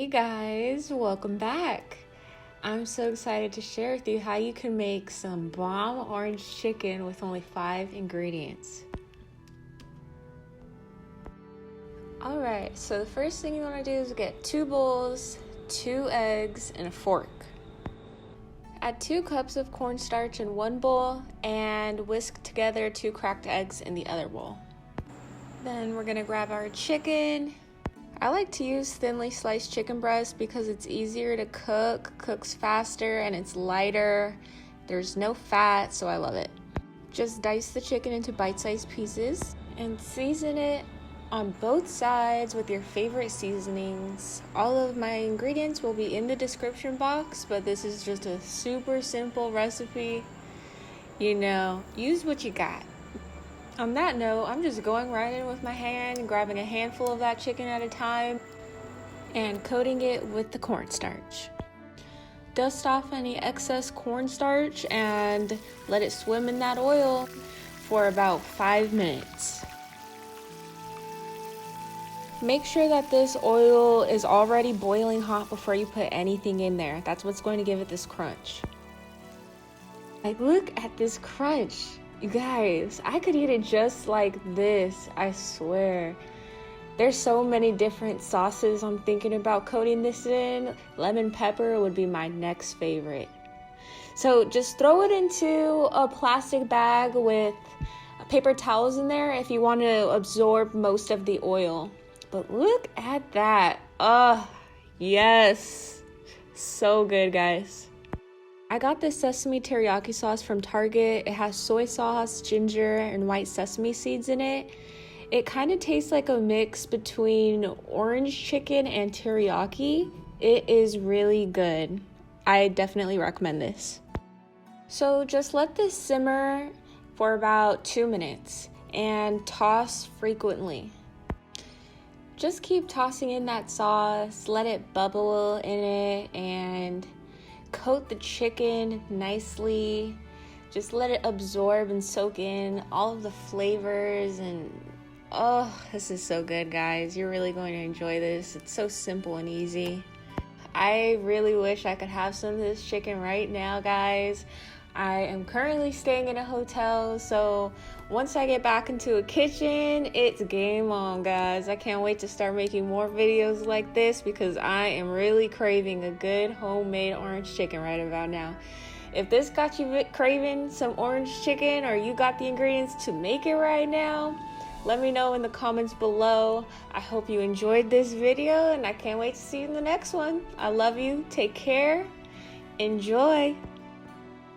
Hey guys, welcome back. I'm so excited to share with you how you can make some bomb orange chicken with only 5 ingredients. Alright, so the first thing you want to do is get 2 bowls, 2 eggs, and a fork. Add 2 cups of cornstarch in one bowl and whisk together 2 cracked eggs in the other bowl. Then we're going to grab our chicken. I like to use thinly sliced chicken breast because it's easier to cook, cooks faster, and it's lighter. There's no fat, so I love it. Just dice the chicken into bite-sized pieces and season it on both sides with your favorite seasonings. All of my ingredients will be in the description box, but this is just a super simple recipe. Use what you got. On that note, I'm just going right in with my hand and grabbing a handful of that chicken at a time and coating it with the cornstarch. Dust off any excess cornstarch and let it swim in that oil for about 5 minutes. Make sure that this oil is already boiling hot before you put anything in there. That's what's going to give it this crunch. Look at this crunch. You guys, I could eat it just like this, I swear. There's so many different sauces I'm thinking about coating this in. Lemon pepper would be my next favorite. So just throw it into a plastic bag with paper towels in there if you want to absorb most of the oil. But look at that. Yes. So good, guys. I got this sesame teriyaki sauce from Target. It has soy sauce, ginger, and white sesame seeds in it. It kind of tastes like a mix between orange chicken and teriyaki. It is really good. I definitely recommend this. So just let this simmer for about 2 minutes and toss frequently. Just keep tossing in that sauce, let it bubble in it, and coat the chicken nicely. Just let it absorb and soak in all of the flavors, and this is so good, guys. You're really going to enjoy this. It's so simple and easy. I really wish I could have some of this chicken right now, guys. I am currently staying in a hotel, so once I get back into a kitchen, it's game on, guys. I can't wait to start making more videos like this because I am really craving a good homemade orange chicken right about now. If this got you craving some orange chicken, or you got the ingredients to make it right now, let me know in the comments below. I hope you enjoyed this video, and I can't wait to see you in the next one. I love you. Take care. Enjoy.